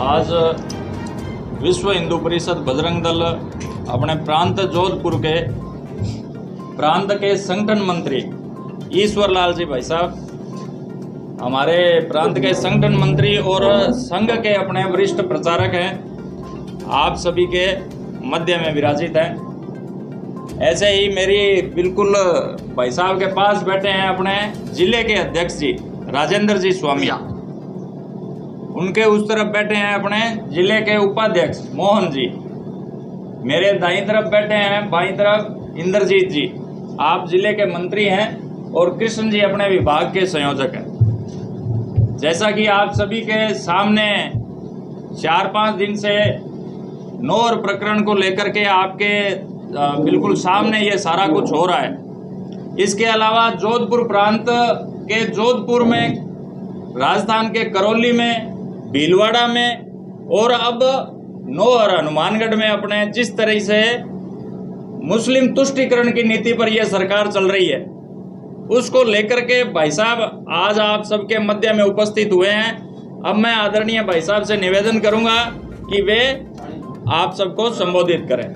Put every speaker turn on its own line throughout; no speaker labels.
आज विश्व हिंदू परिषद बजरंग दल अपने प्रांत जोधपुर के प्रांत के संगठन मंत्री ईश्वर लाल जी भाई साहब हमारे प्रांत के संगठन मंत्री और संघ के अपने वरिष्ठ प्रचारक हैं, आप सभी के मध्य में विराजित हैं। ऐसे ही मेरी बिल्कुल भाई साहब के पास बैठे हैं अपने जिले के अध्यक्ष जी राजेंद्र जी स्वामी, उनके उस तरफ बैठे हैं अपने जिले के उपाध्यक्ष मोहन जी, मेरे दाईं तरफ बैठे हैं बाईं तरफ इंद्रजीत जी, आप जिले के मंत्री हैं, और कृष्ण जी अपने विभाग के संयोजक हैं। जैसा कि आप सभी के सामने 4-5 दिन से नौर प्रकरण को लेकर के आपके बिल्कुल सामने ये सारा कुछ हो रहा है। इसके अलावा जोधपुर प्रांत के जोधपुर में, राजस्थान के करौली में, भीलवाड़ा में और अब नौर हनुमानगढ़ में अपने जिस तरह से मुस्लिम तुष्टीकरण की नीति पर यह सरकार चल रही है, उसको लेकर के भाई साहब आज आप सबके मध्य में उपस्थित हुए हैं। अब मैं आदरणीय भाई साहब से निवेदन करूंगा कि वे आप सबको संबोधित करें।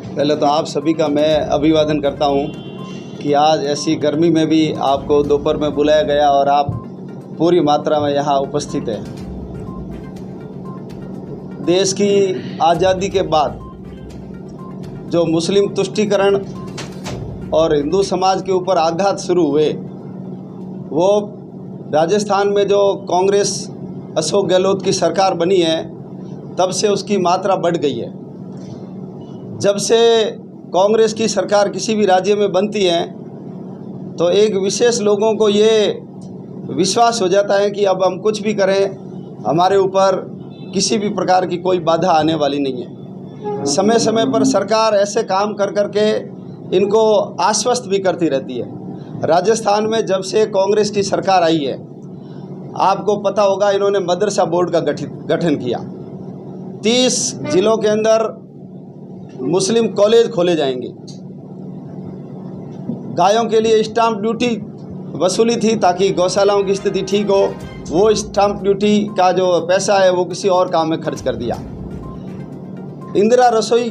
पहले तो आप सभी का मैं अभिवादन करता हूं कि आज ऐसी गर्मी में भी आपको दोपहर में बुलाया गया और आप पूरी मात्रा में यहाँ उपस्थित हैं। देश की आज़ादी के बाद जो मुस्लिम तुष्टीकरण और हिंदू समाज के ऊपर आघात शुरू हुए, वो राजस्थान में जो कांग्रेस अशोक गहलोत की सरकार बनी है तब से उसकी मात्रा बढ़ गई है। जब से कांग्रेस की सरकार किसी भी राज्य में बनती है तो एक विशेष लोगों को ये विश्वास हो जाता है कि अब हम कुछ भी करें हमारे ऊपर किसी भी प्रकार की कोई बाधा आने वाली नहीं है। समय समय पर सरकार ऐसे काम कर कर के इनको आश्वस्त भी करती रहती है। राजस्थान में जब से कांग्रेस की सरकार आई है, आपको पता होगा, इन्होंने मदरसा बोर्ड का गठन किया। 30 जिलों के अंदर मुस्लिम कॉलेज खोले जाएंगे। गायों के लिए स्टाम्प ड्यूटी वसूली थी ताकि गौशालाओं की स्थिति ठीक हो, वो स्टाम्प ड्यूटी का जो पैसा है वो किसी और काम में खर्च कर दिया। इंदिरा रसोई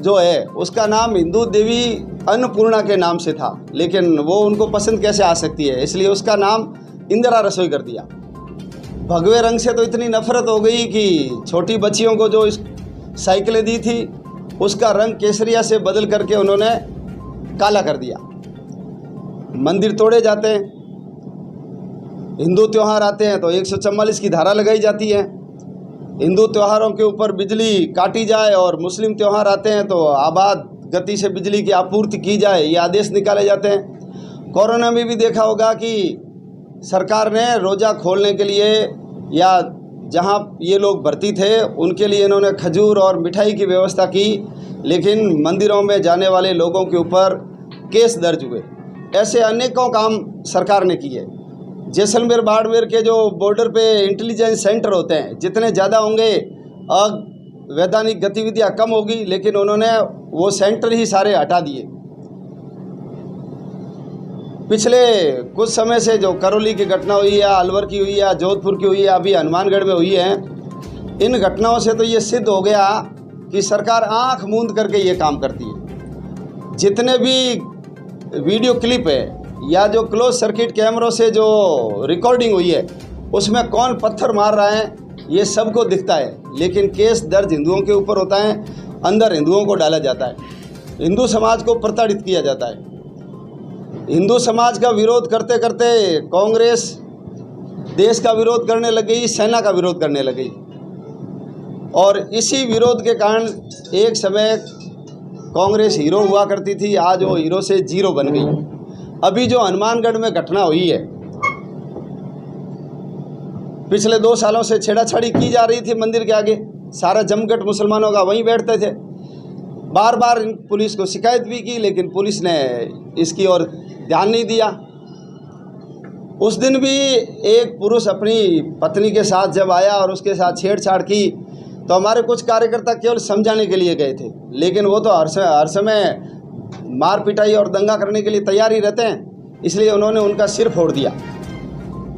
जो है उसका नाम हिंदू देवी अन्नपूर्णा के नाम से था, लेकिन वो उनको पसंद कैसे आ सकती है, इसलिए उसका नाम इंदिरा रसोई कर दिया। भगवे रंग से तो इतनी नफरत हो गई कि छोटी बच्चियों को जो साइकिलें दी थी उसका रंग केसरिया से बदल करके उन्होंने काला कर दिया। मंदिर तोड़े जाते हैं, हिंदू त्यौहार आते हैं तो 144 की धारा लगाई जाती है। हिंदू त्योहारों के ऊपर बिजली काटी जाए और मुस्लिम त्यौहार आते हैं तो आबाद गति से बिजली की आपूर्ति की जाए, ये आदेश निकाले जाते हैं। कोरोना में भी देखा होगा कि सरकार ने रोज़ा खोलने के लिए या जहां ये लोग भर्ती थे उनके लिए इन्होंने खजूर और मिठाई की व्यवस्था की, लेकिन मंदिरों में जाने वाले लोगों के ऊपर केस दर्ज हुए। ऐसे अनेकों काम सरकार ने किए। जैसलमेर बाड़मेर के जो बॉर्डर पे इंटेलिजेंस सेंटर होते हैं, जितने ज़्यादा होंगे अवैधानिक गतिविधियां कम होगी, लेकिन उन्होंने वो सेंटर ही सारे हटा दिए। पिछले कुछ समय से जो करौली की घटना हुई है, अलवर की हुई है, जोधपुर की हुई है, अभी हनुमानगढ़ में हुई है, इन घटनाओं से तो ये सिद्ध हो गया कि सरकार आंख मूंद करके ये काम करती है। जितने भी वीडियो क्लिप है या जो क्लोज सर्किट कैमरों से जो रिकॉर्डिंग हुई है उसमें कौन पत्थर मार रहा है ये सबको दिखता है, लेकिन केस दर्ज हिंदुओं के ऊपर होता है, अंदर हिंदुओं को डाला जाता है, हिंदू समाज को प्रताड़ित किया जाता है। हिंदू समाज का विरोध करते करते कांग्रेस देश का विरोध करने लग गई, सेना का विरोध करने लग गई, और इसी विरोध के कारण एक समय कांग्रेस हीरो हुआ करती थी, आज वो हीरो से जीरो बन गई। अभी जो हनुमानगढ़ में घटना हुई है, पिछले 2 सालों से छेड़ाछाड़ी की जा रही थी मंदिर के आगे, सारा जमघट मुसलमानों का वहीं बैठते थे। बार बार पुलिस को शिकायत भी की, लेकिन पुलिस ने इसकी ओर ध्यान नहीं दिया। उस दिन भी एक पुरुष अपनी पत्नी के साथ जब आया और उसके साथ छेड़छाड़ की तो हमारे कुछ कार्यकर्ता केवल समझाने के लिए गए थे, लेकिन वो तो हर समय मार पिटाई और दंगा करने के लिए तैयार ही रहते हैं, इसलिए उन्होंने उनका सिर फोड़ दिया।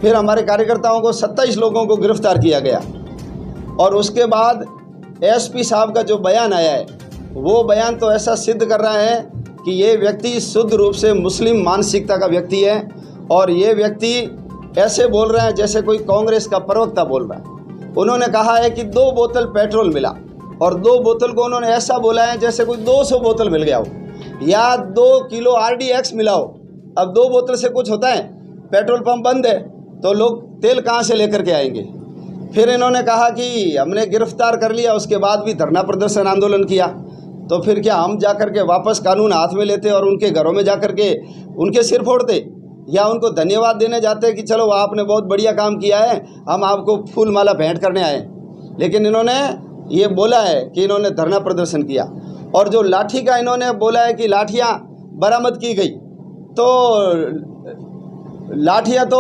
फिर हमारे कार्यकर्ताओं को 27 लोगों को गिरफ्तार किया गया। और उसके बाद एसपी साहब का जो बयान आया है, वो बयान तो ऐसा सिद्ध कर रहा है कि ये व्यक्ति शुद्ध रूप से मुस्लिम मानसिकता का व्यक्ति है और ये व्यक्ति ऐसे बोल रहे हैं जैसे कोई कांग्रेस का प्रवक्ता बोल रहा है। उन्होंने कहा है कि 2 बोतल पेट्रोल मिला और 2 बोतल को उन्होंने ऐसा बोला है जैसे कोई 200 बोतल मिल गया हो, या 2 किलो RDX मिला हो। अब 2 बोतल से कुछ होता है? पेट्रोल पंप बंद है तो लोग तेल कहाँ से लेकर के आएंगे। फिर इन्होंने कहा कि हमने गिरफ्तार कर लिया, उसके बाद भी धरना प्रदर्शन आंदोलन किया, तो फिर क्या हम जाकर के वापस कानून हाथ में लेते और उनके घरों में जाकर के उनके सिर फोड़ते, या उनको धन्यवाद देने जाते कि चलो आपने बहुत बढ़िया काम किया है, हम आपको फूल माला भेंट करने आए। लेकिन इन्होंने ये बोला है कि इन्होंने धरना प्रदर्शन किया। और जो लाठी का इन्होंने बोला है कि लाठियाँ बरामद की गई, तो लाठियाँ तो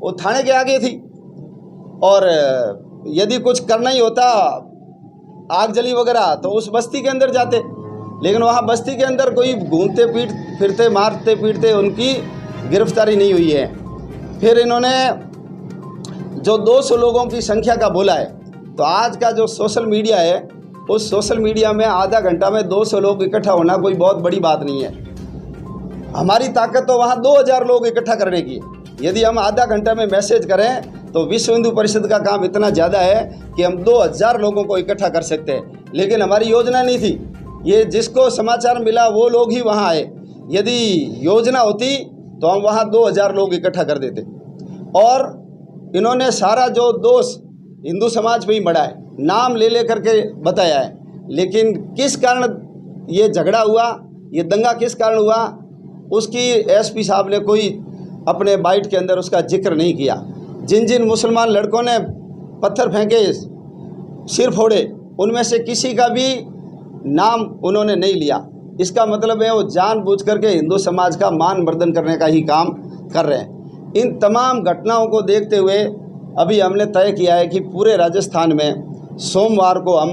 वो थाने के आगे थी, और यदि कुछ करना ही होता आगजली वगैरह तो उस बस्ती के अंदर जाते, लेकिन वहाँ बस्ती के अंदर कोई घूमते फिरते मारते पीटते उनकी गिरफ्तारी नहीं हुई है। फिर इन्होंने जो 200 लोगों की संख्या का बोला है, तो आज का जो सोशल मीडिया है, उस सोशल मीडिया में आधा घंटा में 200 लोग इकट्ठा होना कोई बहुत बड़ी बात नहीं है। हमारी ताकत तो वहाँ 2000 लोग इकट्ठा करने की है। यदि हम आधा घंटा में मैसेज करें तो विश्व हिंदू परिषद का काम इतना ज़्यादा है कि हम 2000 लोगों को इकट्ठा कर सकते हैं, लेकिन हमारी योजना नहीं थी। ये जिसको समाचार मिला वो लोग ही वहाँ आए। यदि योजना होती तो हम वहाँ 2000 लोग इकट्ठा कर देते। और इन्होंने सारा जो दोष हिंदू समाज पे ही मढ़ा है, नाम ले करके बताया है, लेकिन किस कारण ये झगड़ा हुआ, ये दंगा किस कारण हुआ, उसकी एसपी साहब ने कोई अपने बाइट के अंदर उसका जिक्र नहीं किया। जिन जिन मुसलमान लड़कों ने पत्थर फेंके, सिर फोड़े, उनमें से किसी का भी नाम उन्होंने नहीं लिया। इसका मतलब है वो जानबूझ करके हिंदू समाज का मान मर्दन करने का ही काम कर रहे हैं। इन तमाम घटनाओं को देखते हुए अभी हमने तय किया है कि पूरे राजस्थान में सोमवार को हम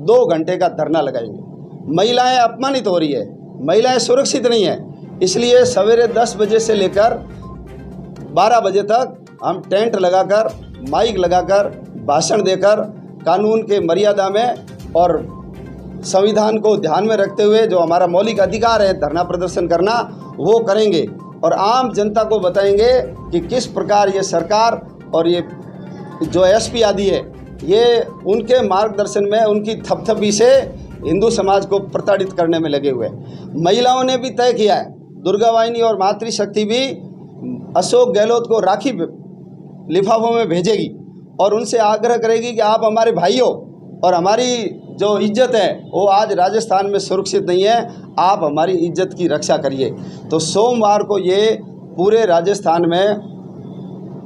2 घंटे का धरना लगाएंगे। महिलाएं अपमानित हो रही है, महिलाएं सुरक्षित नहीं है, इसलिए सवेरे 10 बजे से लेकर 12 बजे तक हम टेंट लगाकर, माइक लगाकर, भाषण देकर, कानून के मर्यादा में और संविधान को ध्यान में रखते हुए जो हमारा मौलिक अधिकार है धरना प्रदर्शन करना, वो करेंगे। और आम जनता को बताएंगे कि किस प्रकार ये सरकार और ये जो एसपी आदि है, ये उनके मार्गदर्शन में, उनकी थपथपी से हिंदू समाज को प्रताड़ित करने में लगे हुए। महिलाओं ने भी तय किया है, दुर्गा वाहिनी और मातृशक्ति भी अशोक गहलोत को राखी लिफाफों में भेजेगी और उनसे आग्रह करेगी कि आप हमारे भाई हो और हमारी जो इज्जत है वो आज राजस्थान में सुरक्षित नहीं है, आप हमारी इज्जत की रक्षा करिए। तो सोमवार को ये पूरे राजस्थान में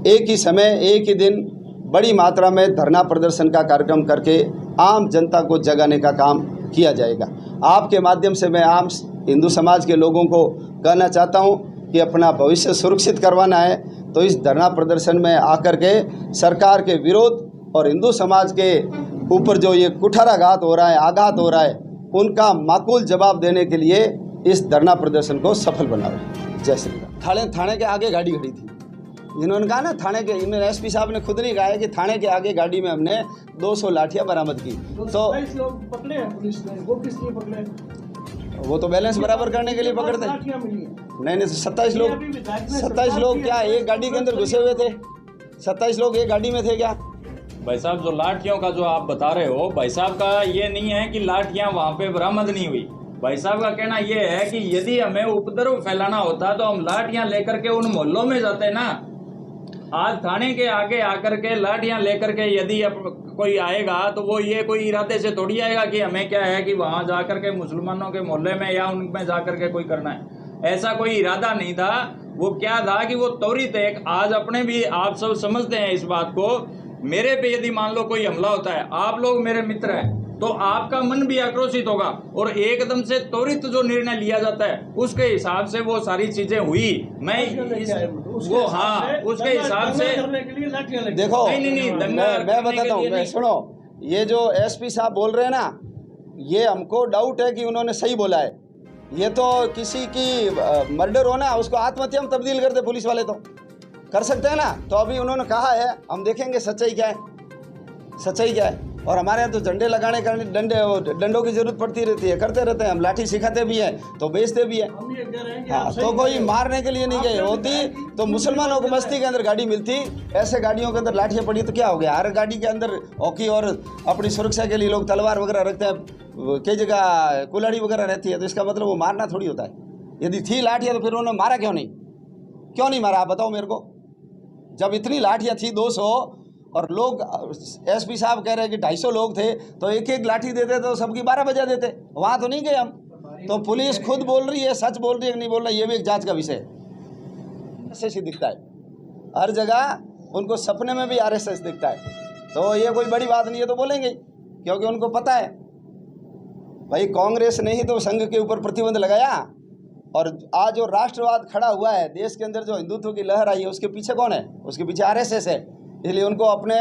एक ही समय, एक ही दिन बड़ी मात्रा में धरना प्रदर्शन का कार्यक्रम करके आम जनता को जगाने का काम किया जाएगा। आपके माध्यम से मैं आम हिंदू समाज के लोगों को कहना चाहता हूं कि अपना भविष्य सुरक्षित करवाना है तो इस धरना प्रदर्शन में आकर के सरकार के विरोध और हिंदू समाज के ऊपर जो ये कुठाराघात हो रहा है, आघात हो रहा है, उनका माकूल जवाब देने के लिए इस धरना प्रदर्शन को सफल बनाओ। जय श्री राम। थाने के आगे गाड़ी खड़ी थी, इन्होंने कहा ना थाने के, इन्होंने एसपी साहब ने खुद नहीं कहा है कि थाने के आगे गाड़ी में हमने 200 लाठियां बरामद की। तो
लोग पकड़े हैं पुलिस ने, वो किस लिए पकड़े?
वो तो बैलेंस बराबर करने के लिए पकड़ते हैं। नहीं 27 लोग क्या एक गाड़ी के अंदर घुसे हुए थे? 27 लोग एक गाड़ी में थे क्या?
भाई साहब, जो लाठियों का जो आप बता रहे हो, भाई साहब का ये नहीं है कि लाठियां वहां पे बरामद नहीं हुई। भाई साहब का कहना ये है कि यदि हमें उपद्रव फैलाना होता तो हम लाठियां लेकर के उन मोहल्लों में जाते ना। आज थाने के आगे आकर के लाठियां लेकर के यदि अब कोई आएगा तो वो ये कोई इरादे से थोड़ी आएगा कि हमें क्या है कि वहां जाकर के मुसलमानों के मोहल्ले में या उनमें जाकर के कोई करना है। ऐसा कोई इरादा नहीं था। वो क्या था कि वो त्वरित एक, आज अपने भी आप सब समझते हैं इस बात को, मेरे पे यदि मान लो कोई हमला होता है, आप लोग मेरे मित्र हैं, तो आपका मन भी आक्रोशित होगा और एकदम से त्वरित जो निर्णय लिया जाता है उसके हिसाब से वो सारी चीजें हुई। मैं वो हाँ उसके हिसाब से
देखो
नहीं
मैं बताता हूँ, मैं सुनो, ये जो एसपी साहब बोल रहे हैं ना, ये हमको डाउट है कि उन्होंने सही बोला है। ये तो किसी की मर्डर हो ना, उसको आत्महत्या में तब्दील कर दे पुलिस वाले। तो कर सकते हैं ना। तो अभी उन्होंने कहा है, हम देखेंगे सच्चाई क्या है, सच्चाई क्या है। और हमारे यहाँ तो झंडे लगाने का डंडों की जरूरत पड़ती रहती है, करते रहते हैं हम, लाठी सिखाते भी हैं तो बेचते भी हैं।
हम ये कह रहे हैं कि
हाँ,
आप
तो
सही
कोई
कह रहे
मारने के लिए नहीं गए होती तो मुसलमानों को बस्ती के अंदर गाड़ी मिलती, ऐसे गाड़ियों के अंदर लाठियाँ पड़ी तो क्या हो गया। हर गाड़ी के अंदर हॉकी और अपनी सुरक्षा के लिए लोग तलवार वगैरह रखते हैं, कई जगह कुल्हाड़ी वगैरह रहती है, तो इसका मतलब वो मारना थोड़ी होता है। यदि थी लाठियाँ तो फिर उन्होंने मारा क्यों नहीं मारा, आप बताओ मेरे को। जब इतनी लाठियाँ थी 200 और लोग, एसपी साहब कह रहे हैं कि 250 लोग थे, तो एक एक लाठी देते तो सबकी 12 बजा देते। वहाँ तो नहीं गए हम। तो पुलिस खुद बोल रही है, सच बोल रही है कि नहीं बोल रही है, ये भी एक जांच का विषय है। आरएसएस ही दिखता है हर जगह, उनको सपने में भी आरएसएस दिखता है। तो ये कोई बड़ी बात नहीं है, तो बोलेंगे, क्योंकि उनको पता है भाई कांग्रेस ने ही तो संघ के ऊपर प्रतिबंध लगाया। और आज जो राष्ट्रवाद खड़ा हुआ है देश के अंदर, जो हिंदुत्व की लहर आई है, उसके पीछे कौन है? उसके पीछे आरएसएस है। इसलिए उनको अपने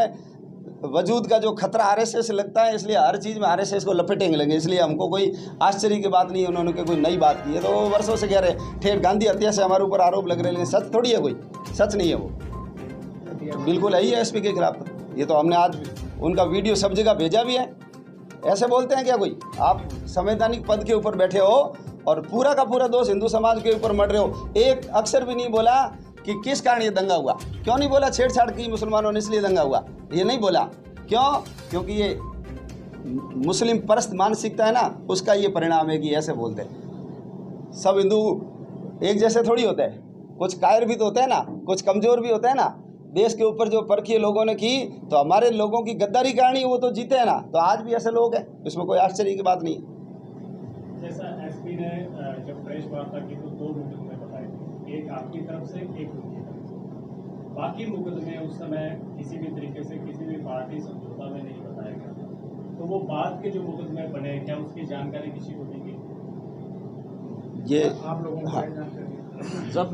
वजूद का जो खतरा आरएसएस से लगता है, इसलिए हर चीज़ में आरएसएस को लपेटेंगे लेंगे। इसलिए हमको कोई आश्चर्य की बात नहीं है, उन्होंने कोई नई बात की है। तो वो वर्षों से कह रहे ठेर गांधी हत्या से हमारे ऊपर आरोप लग रहे हैं, लेकिन सच थोड़ी है, कोई सच नहीं है वो, बिल्कुल है ही एसपी के खिलाफ। ये तो हमने आज उनका वीडियो सब जगह भेजा भी है। ऐसे बोलते हैं क्या कोई? आप संवैधानिक पद के ऊपर बैठे हो और पूरा का पूरा दोष हिंदू समाज के ऊपर मर रहे हो। एक अक्षर भी नहीं बोला कि किस कारण ये दंगा हुआ, क्यों नहीं बोला? छेड़छाड़ की मुसलमानों ने इसलिए दंगा हुआ, ये नहीं बोला। क्यों? क्योंकि ये मुस्लिम परस्त मानसिकता है ना, उसका ये परिणाम है कि ऐसे बोलते हैं। सब हिंदू एक जैसे थोड़ी होते हैं, कुछ कायर भी तो होते हैं ना, कुछ कमज़ोर भी होते हैं ना। देश के ऊपर जो परखी लोगों ने की, तो हमारे लोगों की गद्दारी करनी, वो तो जीते हैं ना। तो आज भी ऐसे लोग हैं, इसमें कोई आश्चर्य की बात नहीं है।
जैसा एसपी ने जब प्रेस वार्ता की तो 2 मुकदमे बताए थे, एक आपकी तरफ से, एक उनकी तरफ से। बाकी मुकदमे उस समय किसी भी तरीके से किसी भी पार्टी समझौता में नहीं बताया गया था। तो वो बाद के जो मुकदमे बने, क्या उसकी जानकारी किसी को दी गई?
ये
आप लोगों को जानकारी
जब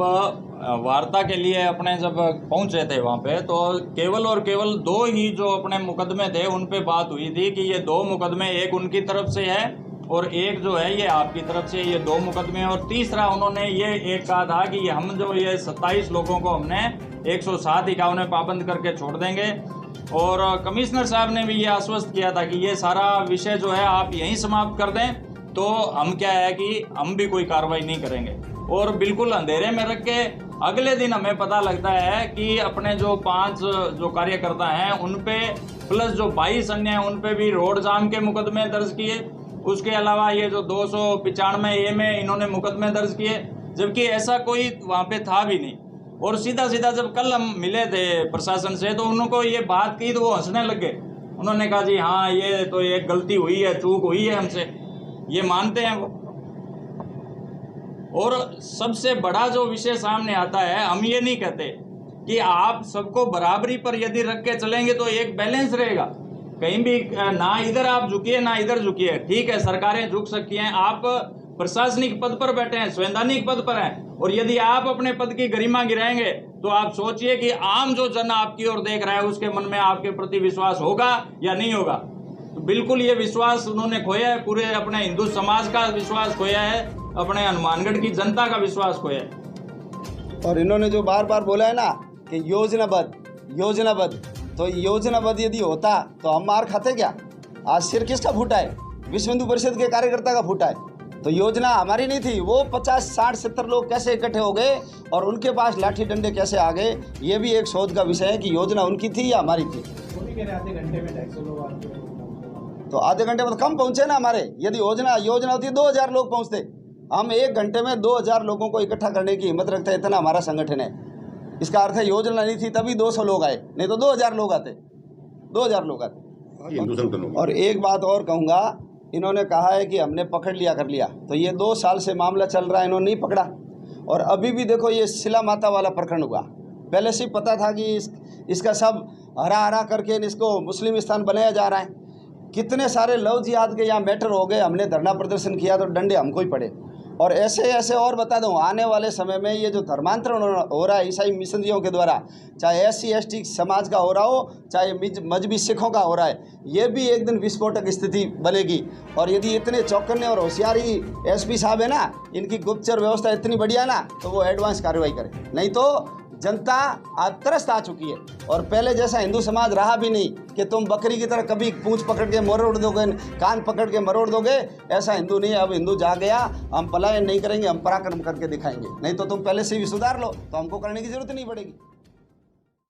वार्ता के लिए अपने जब पहुंचे थे वहाँ पे, तो केवल और केवल 2 ही जो अपने मुकदमे थे उन पे बात हुई थी कि ये 2 मुकदमे, एक उनकी तरफ से है और एक जो है ये आपकी तरफ से, ये 2 मुकदमे। और तीसरा उन्होंने ये एक कहा था कि हम जो ये 27 लोगों को हमने 107 इकाऊ में पाबंद करके छोड़ देंगे। और कमिश्नर साहब ने भी ये आश्वस्त किया था कि ये सारा विषय जो है आप यहीं समाप्त कर दें, तो हम क्या है कि हम भी कोई कार्रवाई नहीं करेंगे। और बिल्कुल अंधेरे में रख के अगले दिन हमें पता लगता है कि अपने जो 5 जो कार्यकर्ता हैं उन पे प्लस जो 22 अन्य हैं उन पे भी रोड जाम के मुकदमे दर्ज किए। उसके अलावा ये जो 295A में इन्होंने मुकदमे दर्ज किए, जबकि ऐसा कोई वहाँ पे था भी नहीं। और सीधा सीधा जब कल हम मिले थे प्रशासन से, तो उनको ये बात की तो वो हंसने लग गए। उन्होंने कहा जी हाँ, ये तो एक गलती हुई है, चूक हुई है हमसे, ये मानते हैं वो। और सबसे बड़ा जो विषय सामने आता है, हम ये नहीं कहते कि आप सबको बराबरी पर यदि रख के चलेंगे तो एक बैलेंस रहेगा, कहीं भी ना इधर आप झुकिए ना इधर झुकिए। ठीक है, सरकारें झुक सकती हैं, आप प्रशासनिक पद पर बैठे हैं, संवैधानिक पद पर हैं, और यदि आप अपने पद की गरिमा गिराएंगे तो आप सोचिए कि आम जो जन आपकी ओर देख रहा है उसके मन में आपके प्रति विश्वास होगा या नहीं होगा। तो बिल्कुल ये विश्वास उन्होंने खोया है, पूरे अपने हिंदू समाज का विश्वास खोया है, अपने हनुमानगढ़ की जनता का विश्वास खोया है।
और इन्होंने जो बार बार बोला है ना कि योजनाबद्ध, तो योजनाबद्ध यदि होता तो हम मार खाते क्या? आज सिर किसका फूटा है? विश्व हिंदू परिषद के कार्यकर्ता का फूटा है। तो योजना हमारी नहीं थी। वो 50, 60, 70 लोग कैसे इकट्ठे हो गए और उनके पास लाठी डंडे कैसे आ गए, ये भी एक शोध का विषय है कि योजना उनकी थी या हमारी थी।
आधे घंटे में 250 लोग आते हैं,
तो आधे घंटे में तो कम पहुंचे ना हमारे। यदि योजना होती 2000 लोग पहुंचते। हम 1 घंटे में 2000 लोगों को इकट्ठा करने की हिम्मत रखते हैं, इतना हमारा संगठन है। इसका अर्थ है योजना नहीं थी तभी 200 लोग आए, नहीं तो 2000 लोग आते, 2000 लोग आते। और एक बात और कहूँगा, इन्होंने कहा है कि हमने पकड़ लिया कर लिया, तो ये 2 साल से मामला चल रहा है, इन्होंने नहीं पकड़ा। और अभी भी देखो ये शिला माता वाला प्रकरण हुआ, पहले से पता था कि इसका सब हरा हरा करके इसको मुस्लिम स्थान बनाया जा रहा है। कितने सारे लव जिहाद के यहाँ मैटर हो गए, हमने धरना प्रदर्शन किया तो डंडे हमको ही पड़े। और ऐसे और बता दूं, आने वाले समय में ये जो धर्मांतरण हो रहा है ईसाई मिशनरियों के द्वारा, चाहे SC ST समाज का हो रहा हो, चाहे मजहबी सिखों का हो रहा है, ये भी एक दिन विस्फोटक स्थिति बनेगी। और यदि इतने चौकन्ने और होशियारी SP साहब है ना, इनकी गुप्तचर व्यवस्था इतनी बढ़िया ना, तो वो एडवांस कार्रवाई करें, नहीं तो जनता आज त्रस्त आ चुकी है। और पहले जैसा हिंदू समाज रहा भी नहीं कि तुम बकरी की तरह कभी पूंछ पकड़ के मरोड़ दोगे, कान पकड़ के मरोड़ दोगे, ऐसा हिंदू नहीं है। अब हिंदू जा गया, हम पलायन नहीं करेंगे, हम पराक्रम करके दिखाएंगे। नहीं तो तुम पहले से भी सुधार लो तो हमको करने की जरूरत नहीं पड़ेगी।